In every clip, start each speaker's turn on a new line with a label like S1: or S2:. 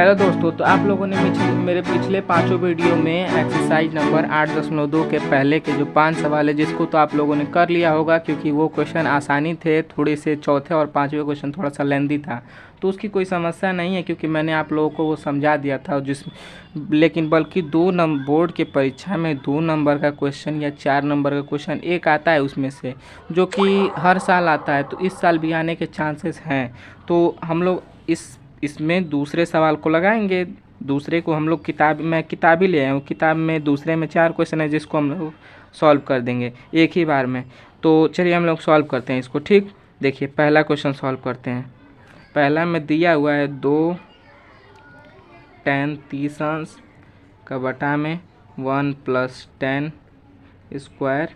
S1: Hello दोस्तों, तो आप लोगों ने मेरे पिछले पांचों वीडियो में एक्सरसाइज नंबर 8.2 के पहले के जो 5 सवाल है जिसको तो आप लोगों ने कर लिया होगा, क्योंकि वो क्वेश्चन आसानी थे थोड़े से। चौथे और पांचवें क्वेश्चन थोड़ा सा लेंदी था, तो उसकी कोई समस्या नहीं है क्योंकि मैंने आप लोगों को वो समझा दिया था। लेकिन बल्कि 2 नंबर बोर्ड के परीक्षा में 2 नंबर का क्वेश्चन या 4 नंबर का क्वेश्चन एक आता है उसमें से, जो कि हर साल आता है, तो इस साल भी आने के चांसेस हैं। तो हम लोग इसमें दूसरे सवाल को लगाएंगे। दूसरे को हम लोग मैं किताब ही ले आया हूँ। किताब में दूसरे में 4 क्वेश्चन है जिसको हम लोग सॉल्व कर देंगे एक ही बार में। तो चलिए हम लोग सॉल्व करते हैं इसको। ठीक, देखिए पहला क्वेश्चन सॉल्व करते हैं। पहला में दिया हुआ है 2 10 30 अंश का बटा में 1 + 10 स्क्वायर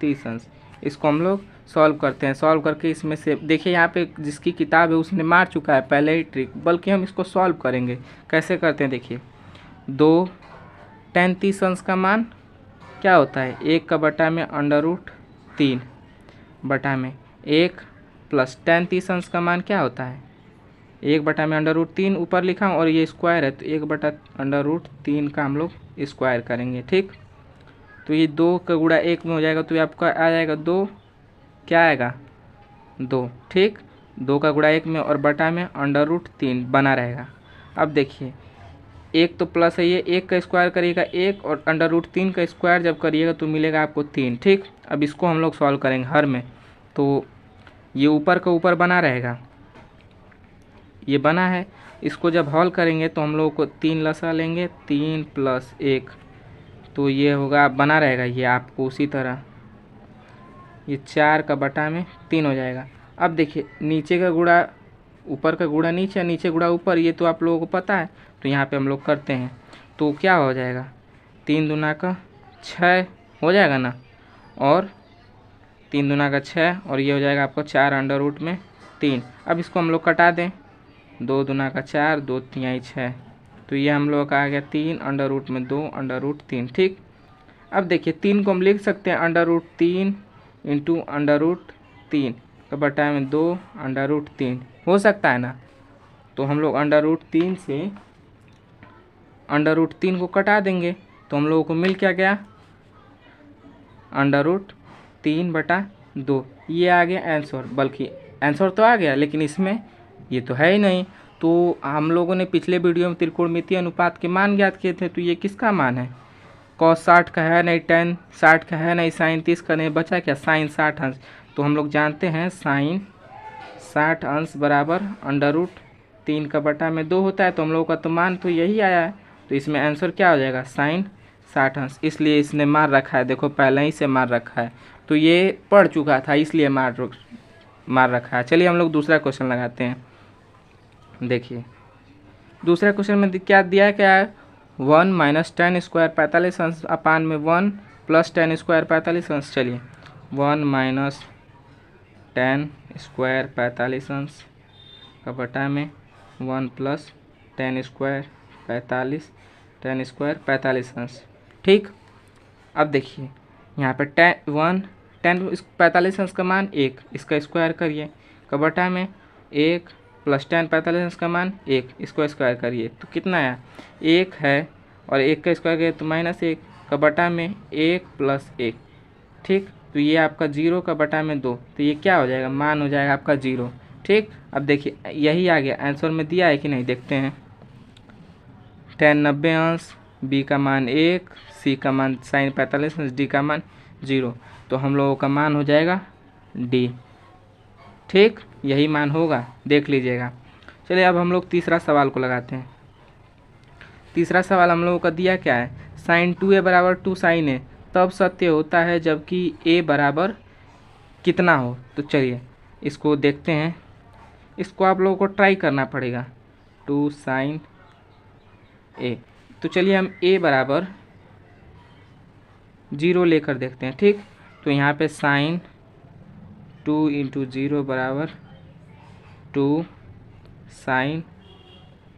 S1: 30 अंश। इसको हम लोग सॉल्व करते हैं। सॉल्व करके इसमें से देखिए यहाँ पे जिसकी किताब है उसने मार चुका है पहले ही ट्रिक, बल्कि हम इसको सॉल्व करेंगे। कैसे करते हैं देखिए, 2 10 30 अंश का मान क्या होता है, 1 का बटा में √3 बटा में 1 + 10 30 अंश का मान क्या होता है, 1 बटा में √3 ऊपर लिखा हूँ और ये स्क्वायर है तो 1 बटा √3 का हम लोग स्क्वायर करेंगे। ठीक, तो ये 2 का गुणा 1 में हो जाएगा तो ये आपका आ जाएगा 2, क्या आएगा 2। ठीक, 2 का गुणा 1 में और बटा में √3 बना रहेगा। अब देखिए एक तो प्लस है, ये 1 का स्क्वायर करिएगा 1 और √3 का स्क्वायर जब करिएगा तो मिलेगा आपको 3। ठीक, अब इसको हम लोग सॉल्व करेंगे हर में, तो ये ऊपर का ऊपर बना रहेगा, ये बना है। इसको जब हॉल करेंगे तो हम लोग को 3 लसा लेंगे, 3 + 1 तो ये होगा बना रहेगा। ये आपको उसी तरह ये 4 का बटा में 3 हो जाएगा। अब देखिए नीचे का गुणा ऊपर का गुणा नीचे, नीचे गुणा ऊपर, ये तो आप लोगों को पता है। तो यहाँ पे हम लोग करते हैं तो क्या हो जाएगा, 3 दूना का 6 हो जाएगा ना, और 3 दूना का 6 और ये हो जाएगा आपको 4√3। अब इसको हम लोग कटा दें, 2 दूना का 4, 2 तिहाई 6, तो ये हम लोग का आ गया 3√2 √3। ठीक, अब देखिए 3 को हम लिख सकते हैं √3 × √3 का बटा में 2 √3 हो सकता है ना। तो हम लोग √3 से √3 को कटा देंगे तो हम लोगों को मिल क्या गया, √3/2। ये आ गया आंसर, बल्कि आंसर तो आ गया लेकिन इसमें ये तो है ही नहीं। तो हम लोगों ने पिछले वीडियो में त्रिकोणमितीय अनुपात के मान ज्ञात किए थे, तो ये किसका मान है, cos 60 का है नहीं, tan 60 का है नहीं, sin 30 का नहीं, बचा क्या sin 60 अंश। तो हम लोग जानते हैं sin 60 अंश बराबर √3 का बटा में 2 होता है। तो हम लोगों का तो मान तो यही आया है, तो इसमें आंसर क्या हो जाएगा, sin 60 अंश। इसलिए इसने मार रखा है, देखो पहले ही से मार रखा है, तो ये पढ़ चुका था इसलिए मार रखा है। चलिए हम लोग दूसरा क्वेश्चन लगाते हैं। देखिए दूसरा क्वेश्चन में क्या दिया है, क्या है, 1 - 10 स्क्वायर 45 अंश अपान में 1 + 10 स्क्वायर 45 अंश। चलिए 1 - 10 स्क्वायर 45 अंश का बटा में 1 + 10 स्क्वायर 45 अंश। ठीक, अब देखिए यहाँ पे 10 45 अंश का मान 1, इसका स्क्वायर करिए का बटा में 1 + 10 45 अंश का मान 1, इसको स्क्वायर करिए तो कितना आया, 1 है और 1 का स्क्वायर करिए तो -1 का बटा में 1 + 1। ठीक, तो ये आपका 0 का बटा में 2, तो ये क्या हो जाएगा, मान हो जाएगा आपका 0। ठीक, अब देखिए यही आ गया आंसर में दिया है कि नहीं, देखते हैं। tan 90 अंश, b का मान 1, c का मान sin 45 अंश, d का मान 0, तो हम लोगों का मान हो जाएगा d। ठीक, यही मान होगा, देख लीजिएगा। चलिए अब हम लोग तीसरा सवाल को लगाते हैं। तीसरा सवाल हम लोगों का दिया क्या है, sin 2a = 2 sin a तब सत्य होता है जबकि a बराबर कितना हो। तो चलिए इसको देखते हैं, इसको आप लोगों को ट्राई करना पड़ेगा। 2 sin a, तो चलिए हम a बराबर 0 लेकर देखते हैं। ठीक, तो यहाँ पे sin 2 × 0 बराबर 2 sin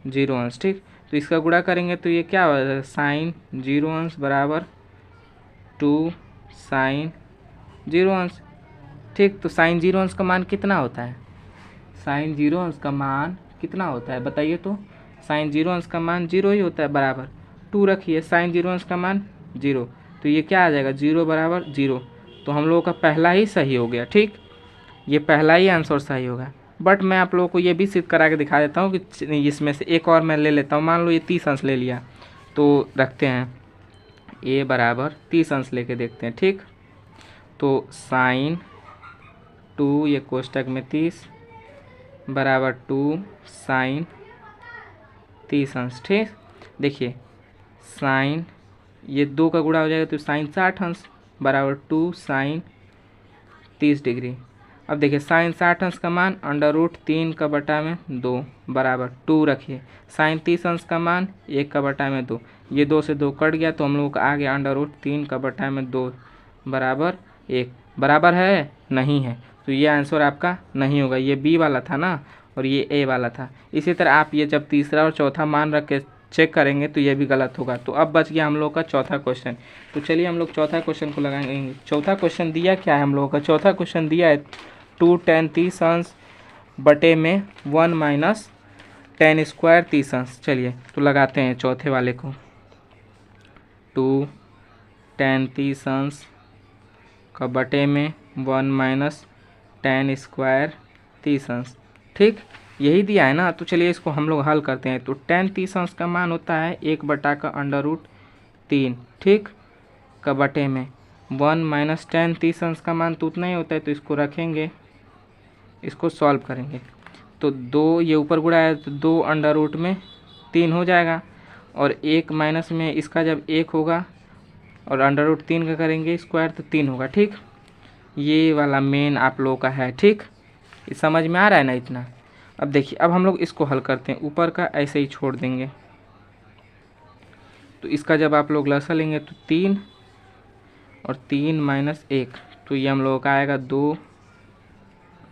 S1: 0 अंश। ठीक, तो इसका गुणा करेंगे तो ये क्या होगा, sin 0 अंश बराबर 2 sin 0 अंश। ठीक, तो sin 0 अंश का मान कितना होता है, sin 0 अंश का मान कितना होता है बताइए तो, साइन 0 अंश का मान 0 ही होता है, बराबर 2 रखिए, साइन 0 अंश का मान 0, तो ये क्या आ जाएगा 0 बराबर 0। तो हम लोगों का पहला ही सही हो गया, ठीक, ये पहला ही आंसर सही होगा। बट मैं आप लोगों को ये भी सिद्ध करा के दिखा देता हूँ कि इसमें से एक और मैं ले लेता हूँ। मान लो ये 30 अंश ले लिया, तो रखते हैं ए बराबर 30 अंश लेके देखते हैं, ठीक। तो साइन 2 ये कोष्टक में 30 बराबर 2 साइन 30 अंश, ठीक। देखिए साइन ये 2 का गुणा हो जाएगा तो साइन 60 अंश बराबर 2 साइन 30 डिग्री। अब देखिए साइन 60 अंश का मान √3 का बटा में 2 बराबर 2 रखिए, साइन 30 अंश का मान 1 का बटा में 2, ये 2 से 2 कट गया तो हम लोग आ गया √3 का बटा में 2 बराबर 1। बराबर है नहीं है, तो ये आंसर आपका नहीं होगा, ये बी वाला था ना और ये ए वाला था। इसी तरह आप ये जब तीसरा और चौथा मान रख के चेक करेंगे तो ये भी गलत होगा। तो अब बच गया हम लोग का चौथा क्वेश्चन। तो चलिए हम लोग चौथा क्वेश्चन को लगाएंगे। चौथा क्वेश्चन दिया क्या है हम लोगों का, चौथा क्वेश्चन दिया है 2 tan 30 अंश बटे में 1 माइनस tan स्क्वायर 30 अंश। चलिए तो लगाते हैं चौथे वाले को, 2 tan 30 अंश का बटे में 1 माइनस tan स्क्वायर 30 अंश, ठीक, यही दिया है ना। तो चलिए इसको हम लोग हल करते हैं। तो tan 30 अंश का मान होता है 1 बटा का √3, ठीक, का बटे में 1 माइनस tan 30 अंश का मान तो उतना ही होता है, तो इसको रखेंगे, इसको सॉल्व करेंगे। तो 2 ये ऊपर गुणा है तो 2 √3 हो जाएगा, और 1 माइनस में इसका जब 1 होगा और √3 का करेंगे स्क्वायर तो 3 होगा, ठीक। ये वाला मेन आप लोगों का है, ठीक, ये समझ में आ रहा है ना इतना। अब देखिए अब हम लोग इसको हल करते हैं, ऊपर का ऐसे ही छोड़ देंगे। तो इसका जब आप लोग लसा लेंगे तो 3 और 3 माइनस 1, तो ये हम लोगों का आएगा 2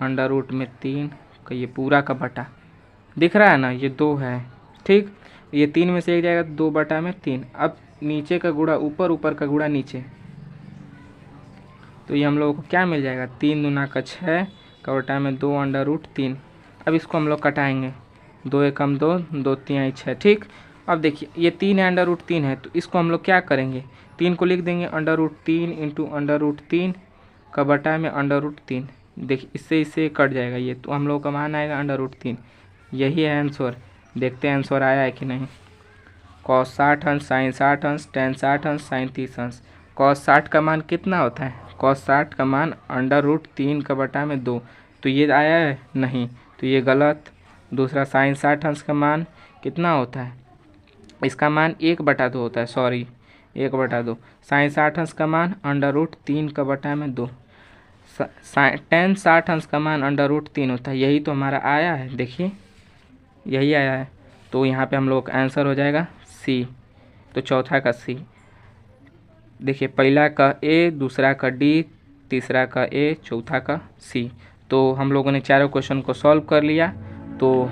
S1: √3 का ये पूरा का बटा, दिख रहा है ना, ये 2 है, ठीक। ये 3 में से 1 जाएगा 2 बटा में 3। अब नीचे का गुणा ऊपर, ऊपर का गुणा नीचे, तो ये हम लोगों को क्या मिल जाएगा 3 दूना का 6 का बटा में 2 √3। अब इसको हम लोग कटाएंगे, 2 एकम 2, 2 3 6, ठीक। अब देखिए ये 3 है √3 है, तो इसको हम लोग क्या करेंगे, 3 को लिख देंगे √3 इंटू √3 का बटा में √3। देखिए इससे कट जाएगा ये, तो हम लोग का मान आएगा √3। यही है आंसर। देखते हैं आंसर आया है कि नहीं। cos 60 अंश साइन 60 अंश tan 60 अंश साइन 30 अंश। cos 60 का मान कितना होता है, cos 60 का मान √3 का बटा में 2, तो ये आया है नहीं, तो ये गलत। दूसरा साइन 60 अंश का मान कितना होता है, इसका मान 1/2 होता है, सॉरी 1/2। साइन 60 अंश का मान √3 का बटा में 2। tan 60 अंश का मान √3 होता है, यही तो हमारा आया है, देखिए यही आया है। तो यहाँ पे हम लोग का आंसर हो जाएगा सी, तो चौथा का सी। देखिए पहला का ए, दूसरा का डी, तीसरा का ए, चौथा का सी। तो हम लोगों ने चारों क्वेश्चन को सॉल्व कर लिया। तो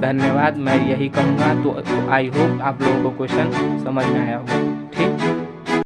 S1: धन्यवाद, मैं यही कहूँगा। तो आई होप आप लोगों को क्वेश्चन समझ में आया होगा।